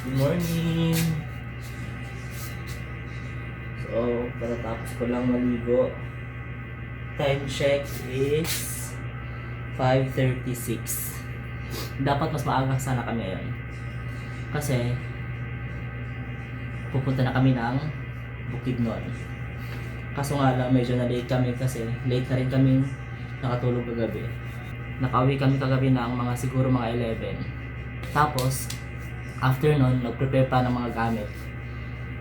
Good morning! So, patatapos ko lang maligo. Time check is 5:36. Dapat mas maaga sana kami ngayon. Kasi, pupunta na kami ng Bukidnon. Kaso nga lang, medyo na late kami kasi late na rin kami nakatulog kagabi. Nakauwi kami kagabi ng siguro mga 11. Tapos, after nun, nag-prepare pa ng mga gamit.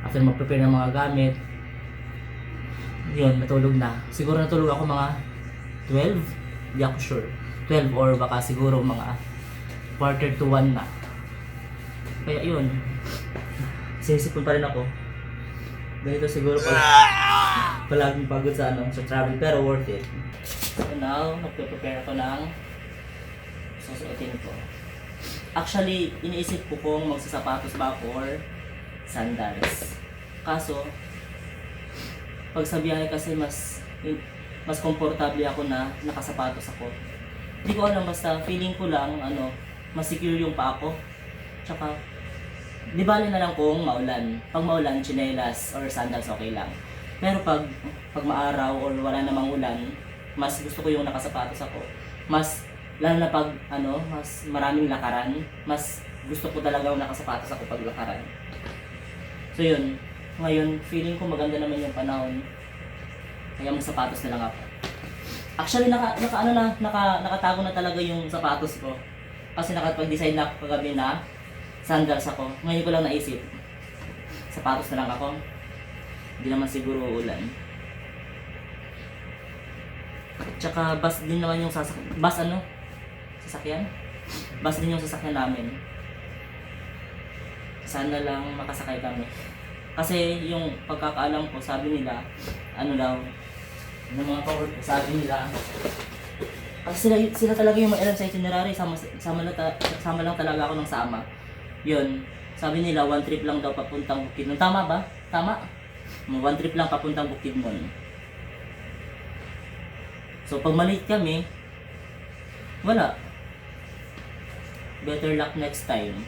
After mag-prepare ng mga gamit, yun, natulog na. Siguro natulog ako mga 12? Hindi ako sure. 12 or baka siguro mga quarter to 1 na. Kaya yun, sinisipon pa rin ako. Ganito siguro palaging pagod sa travel, pero worth it. So now, nagpe-prepare ako ng susuotin ko. Actually, iniisip ko kung magsasapatos ba ako or sandals. Kaso, pagsabihan kasi mas komportable ako na nakasapatos ako. Hindi ko alam, basta feeling ko lang mas secure yung paa ko. Tsaka, di bali na lang kung maulan. Pag maulan, tsinelas or sandals okay lang. Pero pag maaraw or wala namang ulan, mas gusto ko yung nakasapatos ako. Lalo na pag mas maraming lakaran, mas gusto ko talaga yung nakasapatos ako pag lakaran. So yun, ngayon feeling ko maganda naman yung panahon. Kaya magsapatos na lang ako. Actually nakatago na talaga yung sapatos ko. Kasi nakapag-design na ako kagabi na sandals ako. Ngayon ko lang naisip, sapatos na lang ako. Hindi naman siguro uulan. Tsaka bus din naman yung sasakyan. Bus din yung sasakyan namin. Sana lang makasakay kami. Kasi yung pagkakaalam ko, sabi nila, ng mga cover ko, sabi nila, kasi sila talaga yung mailan sa itinerary, sama lang talaga ako ng sama. Yun, sabi nila, 1 trip lang daw papuntang Bukidnon. Tama ba? Tama? 1 trip lang papuntang Bukidnon. So pag malate kami, wala. Better luck next time.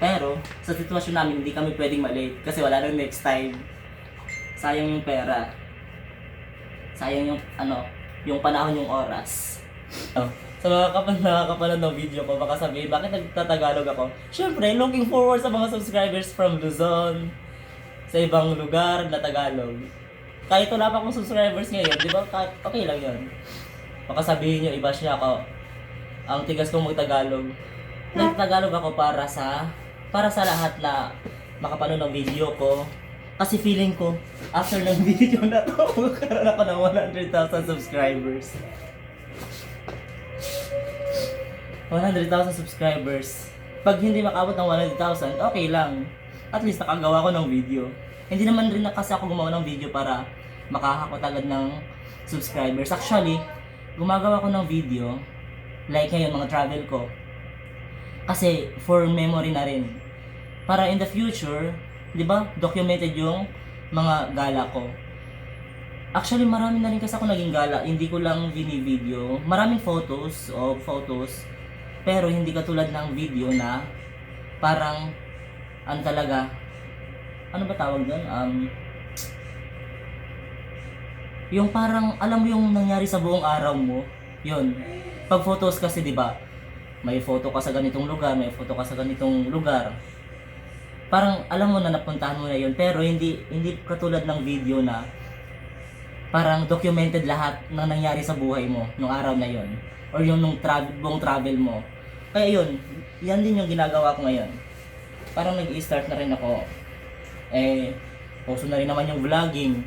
Pero sa sitwasyon namin, hindi kami pwedeng malate kasi wala nang next time. Sayang yung pera. Sayang yung panahon, yung oras. Sa mga nakakapanood ng video ko, baka sabihin, bakit nagtatagalog ako? Syempre, looking forward sa mga subscribers from Luzon, sa ibang lugar na Tagalog. Kahit wala pa akong subscribers ngayon, di ba? Okay lang yun. Baka sabihin nyo, i-bash niya ako. Ang tigas kong mag-Tagalog. Nag-Tagalog ako para sa lahat na makapanood ng video ko. Kasi feeling ko, after ng video na to, magkaroon ako ng 100,000 subscribers. 100,000 subscribers. Pag hindi makabot ng 100,000, okay lang. At least nakagawa ko ng video. Hindi naman rin na kasi ako gumawa ng video para makahakot agad ng subscribers. Actually, gumagawa ko ng video, like ngayon, mga travel ko. Kasi for memory na rin. Para in the future, di ba, documented yung mga gala ko. Actually, marami na rin kasi ako naging gala. Hindi ko lang video. Maraming photos, pero hindi katulad ng video na parang, talaga, ano ba tawag doon? Yung parang, alam mo yung nangyari sa buong araw mo, yun. Pag photos kasi, di ba, may photo ka sa ganitong lugar, may photo ka sa ganitong lugar. Parang alam mo na napuntahan mo na yun, pero hindi katulad ng video na parang documented lahat ng nangyari sa buhay mo nung araw na yun, or yung buong travel mo. Kaya yun, yan din yung ginagawa ko ngayon. Parang nag-i-start na rin ako. Puso na rin naman yung vlogging.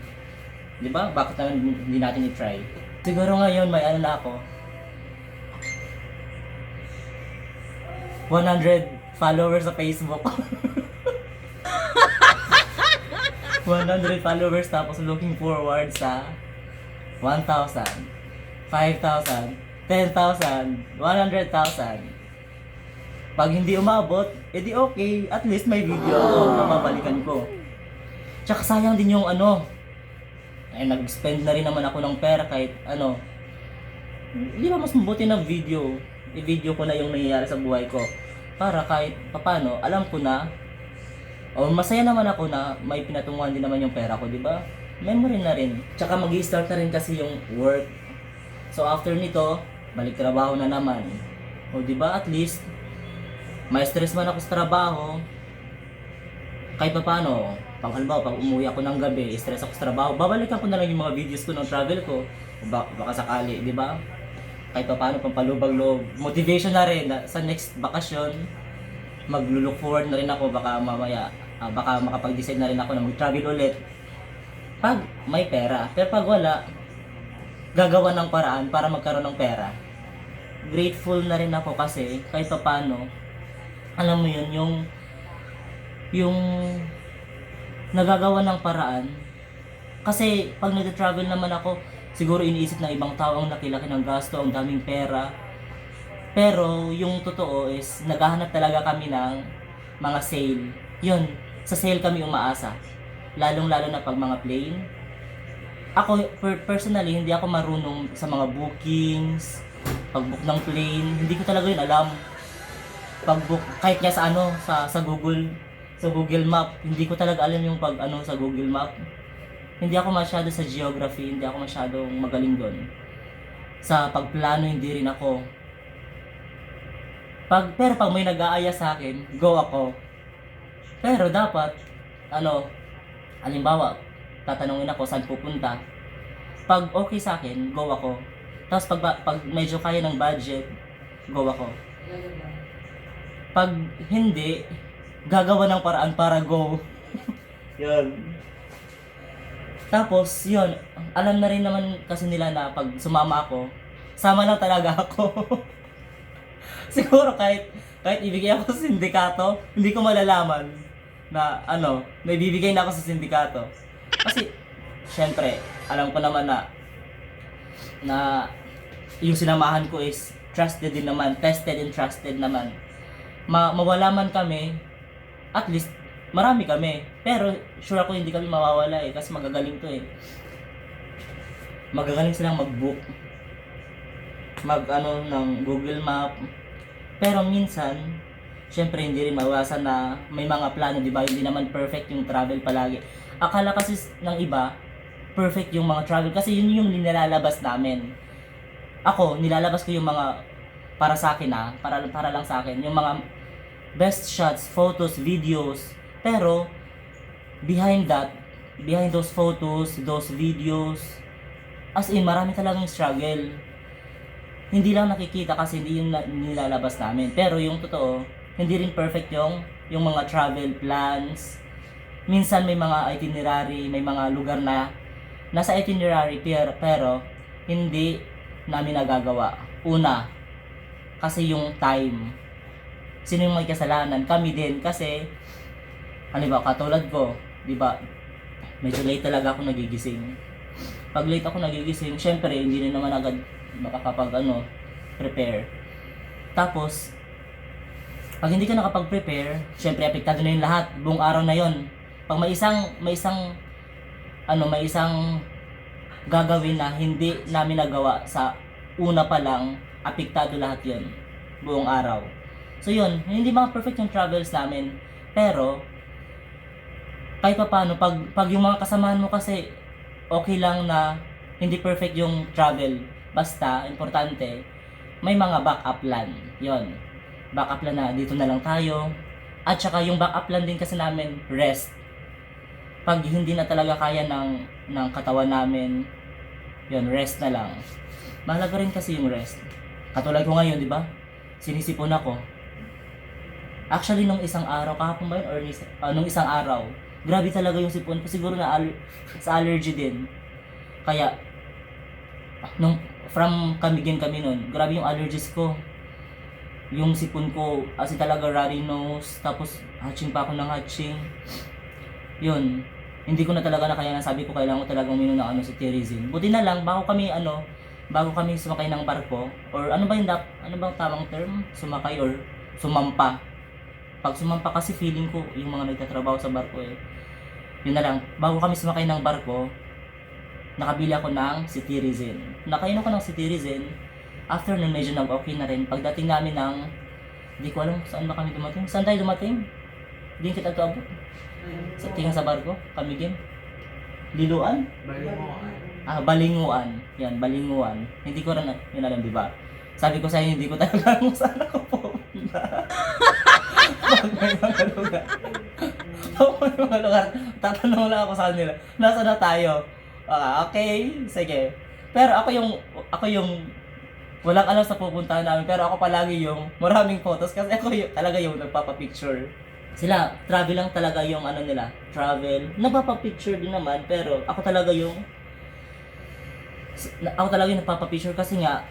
Di ba? Bakit naman hindi natin i-try? Siguro ngayon may na ako. 100 followers sa Facebook. 100 followers, tapos looking forward sa 1,000, 5,000, 10,000, 100,000. Pag hindi umabot, edi okay, at least may video ako na babalikan ko. Tsaka sayang din yung nag-spend na rin naman ako ng pera kahit Di ba mas mabuti ng video, i-video ko na yung nangyayari sa buhay ko. Para kahit papano, alam ko na O masaya naman ako na may pinatunguhan din naman yung pera ko, di ba? Memory na rin. Tsaka mag-i-start na rin kasi yung work. So after nito, balik trabaho na naman. O di ba, at least may stress man ako sa trabaho. Kahit pa paano, halimbawa, pag umuwi ako ng gabi, stress ako sa trabaho, babalikan ko na lang yung mga videos ko ng travel ko. Baka sakali, di ba? Kahit pa paano, pampalubag loob. Motivation na rin na sa next bakasyon, maglo-look forward na rin ako, baka mamaya, baka makapag-decide na rin ako na mag-travel ulit. Pag may pera. Pero pag wala, gagawa ng paraan para magkaroon ng pera. Grateful na rin ako kasi kahit pa paano, alam mo yun, yung nagagawa ng paraan. Kasi pag nag-travel naman ako, siguro iniisip ng ibang tao ang laki-laki ng gasto, ang daming pera. Pero yung totoo is naghahanap talaga kami ng mga sale. Yun, sa sale kami umaasa. Lalong-lalo na pag mga plane. Ako personally, hindi ako marunong sa mga bookings, pag-book ng plane, hindi ko talaga yun alam. Pag-book kahit nga sa Google Map, hindi ko talaga alam yung sa Google Map. Hindi ako masyado sa geography, hindi ako masyadong magaling doon. Sa pagplano hindi rin ako. Pero pag may nag-aaya sa akin, go ako. Pero dapat halimbawa, tatanungin ako saan pupunta. Pag okay sa akin, go ako. Tapos pag medyo kaya ng budget, go ako. Pag hindi, gagawa ng paraan para go. Yun. Tapos, yun, alam na rin naman kasi nila na pag sumama ako, sama lang talaga ako. Siguro kahit ibigay ako sa sindikato, hindi ko malalaman na may bibigay na ako sa sindikato. Kasi, syempre, alam ko naman na yung sinamahan ko is trusted din naman, tested and trusted naman. Mawala man kami, at least, marami kami. Pero, sure ako hindi kami mawawala kasi magagaling to Magagaling silang mag-book. Ng Google Map. Pero minsan, syempre hindi rin mawasan na may mga plano, di ba? Hindi naman perfect yung travel palagi. Akala kasi ng iba, perfect yung mga travel kasi yun yung nilalabas namin. Ako, nilalabas ko yung mga para sa akin para lang sa akin, yung mga best shots, photos, videos. Pero behind those photos, those videos, as in marami talagang struggle. Hindi lang nakikita kasi hindi yung nilalabas namin. Pero yung totoo, hindi rin perfect yung mga travel plans. Minsan may mga itinerary, may mga lugar na nasa itinerary pero hindi namin nagagawa. Una, kasi yung time. Sino yung may kasalanan? Kami din kasi katulad ko, di ba? Medyo late talaga ako nagigising. Pag late ako nagigising, syempre hindi rin naman agad prepare. Tapos pag hindi ka nakapag-prepare, syempre apektado na yung lahat, buong araw na yon. Pag may isang gagawin na hindi namin nagawa sa una pa lang, apektado lahat yon, buong araw. So yun, hindi mga perfect yung travels namin, pero kahit pa paano, pag yung mga kasamahan mo kasi okay lang na hindi perfect yung travel, basta importante may mga backup plan. Yon, backup plan na dito na lang tayo. At saka yung backup plan din kasi namin, rest. Pag hindi na talaga kaya ng katawan namin, yon, rest na lang. Mahalaga rin kasi yung rest. Katulad ko ngayon, di ba? Sinisipon ako. Actually, nung isang araw, kahapon ba yun? Or nung isang araw, grabe talaga yung sipon ko. Siguro na sa allergy din. Kaya, from kami nun, grabe yung allergies ko. Yung sipon ko, as in talaga runny nose, tapos hatching pa ako ng hatching. Yun, hindi ko na talaga nakaya, sabi ko kailangan ko talaga uminom ng cetirizine. Buti na lang, bago kami sumakay ng barko, or ano bang tamang term? Sumakay or sumampa. Pag sumampa kasi feeling ko, yung mga nagtatrabaho sa barko yun na lang, bago kami sumakay ng barko, nakabili ako ng cetirizine. Nakainom ko ng cetirizine, after nun medyo nag-okay na rin. Pagdating namin hindi ko alam saan ba kami dumating. Saan tayo dumating? Di kita to abot. Sa tingin sa barko, kami din. Liluan? Balinguan. Yan, balinguan. Hindi ko rin yun alam, di ba? Sabi ko sa inyo, hindi ko talaga alam kung saan ako pupunta. Pag may mga lugar. Pag may mga lugar, tatanong lang ako sa kanila. Nasaan na tayo? Okay, sige. Pero ako yung walang alam sa pupuntahan namin, pero ako palagi yung maraming photos kasi ako talaga yung nagpapapicture. Sila, travel lang talaga yung ano nila, travel. Nagpapapicture din naman, pero ako talaga yung nagpapapicture kasi nga,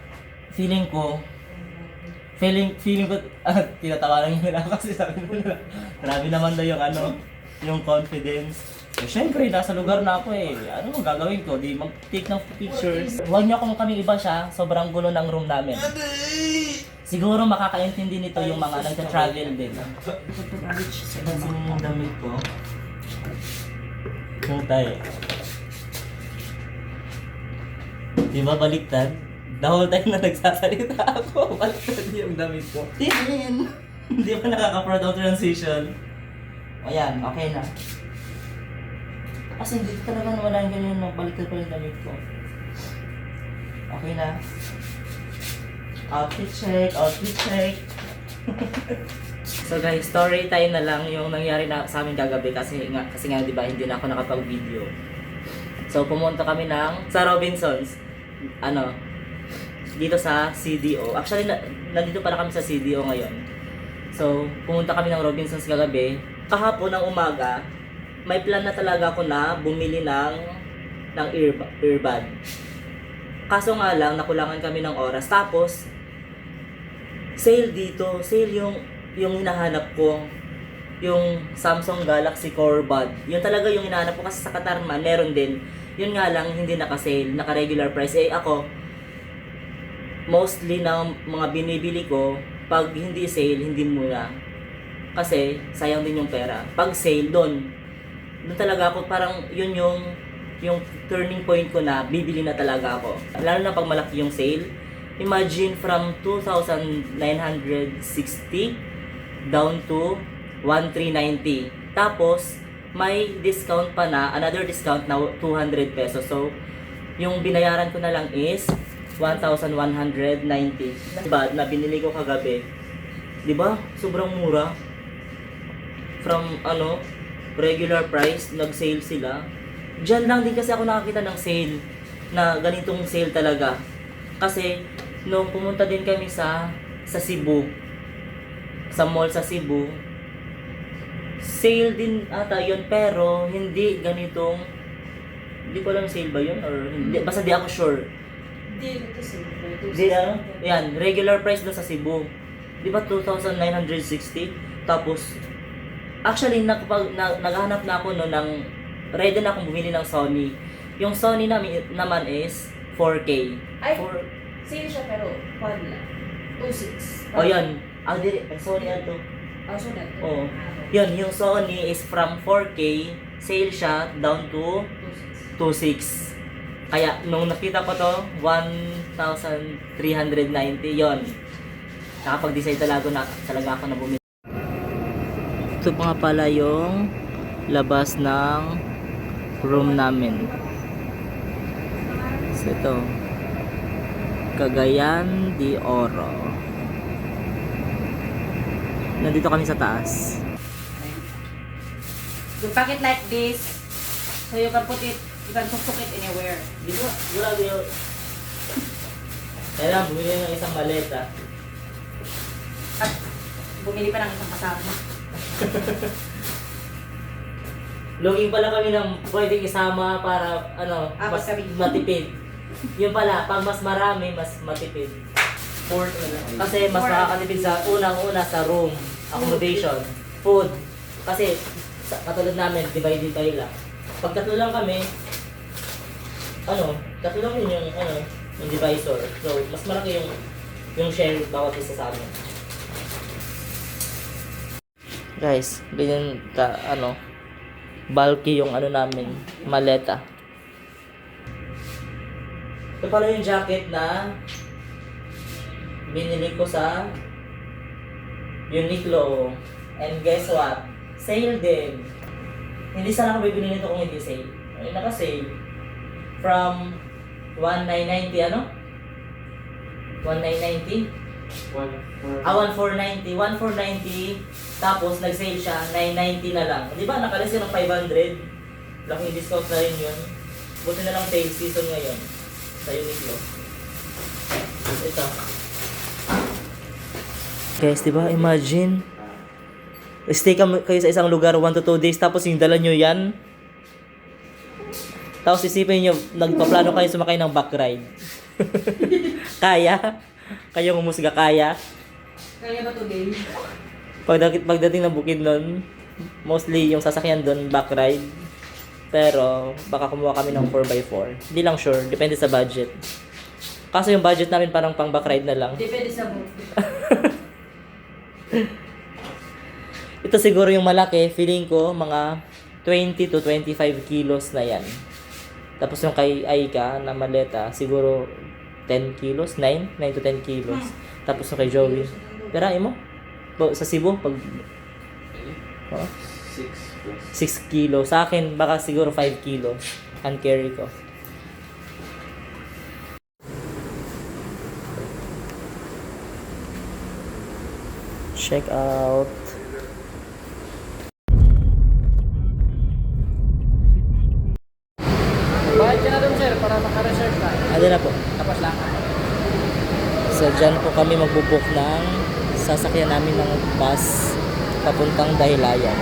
feeling ko, tinatawa lang nila kasi sabi nila, grabe naman daw yung yung confidence. Eh, syempre, nasa lugar na ako eh. Ano mo gagawin ko? Di mag-take ng pictures. Huwag niyo ako kami iba siya. Sobrang gulo ng room namin. Siguro makakaintindi nito yung mga nagta-travel din. Kasi yung damit ko. Yung tayo. Di ba baliktad? The whole time na nagsasalita ako, baliktad yung damit ko. Tingin! Hindi ba nakaka-proud of transition? Ayan, okay na. Kasi hindi talaga wala yung ganyan na baliktad pa yung damit ko. Okay na. Outfit check. So guys, story time na lang yung nangyari na sa amin kagabi kasi nga 'di ba hindi na ako nakapag-video. So pumunta kami sa Robinsons. Dito sa CDO. Actually nandito pala kami sa CDO ngayon. So pumunta kami ng Robinsons kagabi. Kahapon ng umaga, may plan na talaga ako na bumili ng earbud. Kaso nga lang nakulangan kami ng oras. Tapos sale yung hinahanap ko, yung Samsung Galaxy Core Bud. Yun talaga yung hinahanap ko kasi sa Katarman meron din. Yun nga lang hindi naka-sale, naka-regular price. Eh ako, mostly ng mga binibili ko, pag hindi sale, hindi muna. Kasi sayang din yung pera. Pag sale, doon talaga ako, parang yun yung turning point ko na bibili na talaga ako. Lalo na pag malaki yung sale. Imagine from 2,960 down to 1,390. Tapos, may discount pa na, another discount na 200 pesos. So, yung binayaran ko na lang is 1,190. Diba, na binili ko kagabi. Diba? Sobrang mura. From, regular price, nag-sale sila. Diyan lang din kasi ako nakakita ng sale. Na ganitong sale talaga. Kasi, nung pumunta din kami sa Cebu, sa mall sa Cebu, sale din ata yun, pero hindi ganitong, hindi ko alam sale ba yun or hindi, basta di ako sure. Di yan, regular price doon sa Cebu. Di ba 2,960? Tapos, actually, naghahanap na ako no ng, ready na akong bumili ng Sony. Yung Sony naman is 4K. Ay, sale siya pero quad lang. 2.6. O yan. Sony to. So that. Oo. Yun, yung Sony is from 4K, sale siya down to 2.6. Kaya, nung nakita ko to, 1,390 yon. Nakapag-decide talaga ako na bumili. Ito pa nga pala yung labas ng room namin. So ito, Cagayan de Oro. Nandito kami sa taas. You pack it like this, so you can put it, you can tuk it anywhere. Di ba? Grabe yun. Kailangan bumili ng isang maleta. At bumili pa ng isang kasama. Looking pala kami ng pwedeng isama para mas matipid. Yung pala, pag mas marami, mas matipid. Kasi mas makakatipid sa unang-una sa room, accommodation, food. Kasi katulad namin, divide tayo lang. Pag tatlo lang kami, tatlo lang yun yung divisor. So, mas malaki yung share bawat isa sa amin. Guys, ganyan bulky yung namin, maleta. Ito pala yung jacket na binili ko sa Uniqlo. And guess what? Sale din. Hindi sana ako bibili nito kung hindi sale. Ay, naka-sale. From 1,990 ano? 1,990? 1,490. 1,490. Tapos nag-sale siya, 990 na lang. Di ba, nakalis yun ng 500. Laking discount na rin yun. Buti na lang sale season ngayon sa Uniqlo. Ito. Guys, di ba, imagine. Stay kayo sa isang lugar 1 to 2 days tapos yung dala nyo yan. Tapos isipin nyo, nagpaplano kayo sumakay ng back ride. Kaya? Kayong umusga kaya? Kaya ba today? Pagdating ng bukid nun, mostly yung sasakyan doon back ride. Pero baka kumuha kami ng 4x4. Hindi lang sure, depende sa budget. Kaso yung budget namin parang pang back ride na lang. Depende sa mood. Ito siguro yung malaki, feeling ko mga 20 to 25 kilos na yan. Tapos yung kay Aika na maleta, siguro 10 kilos, 9 to 10 kilos. Tapos yung kay Joey, perain mo? Sa Cebu, pag... Oh, 6 kilos. Sa akin, baka siguro 5 kilos. Hand carry ko. Check out. Bayad ka na dun, sir, para maka-reserve ka. Ano na po? Tapos lang. So, dyan po kami magbubook ng sasakyan namin ng bus papuntang Dahilayan.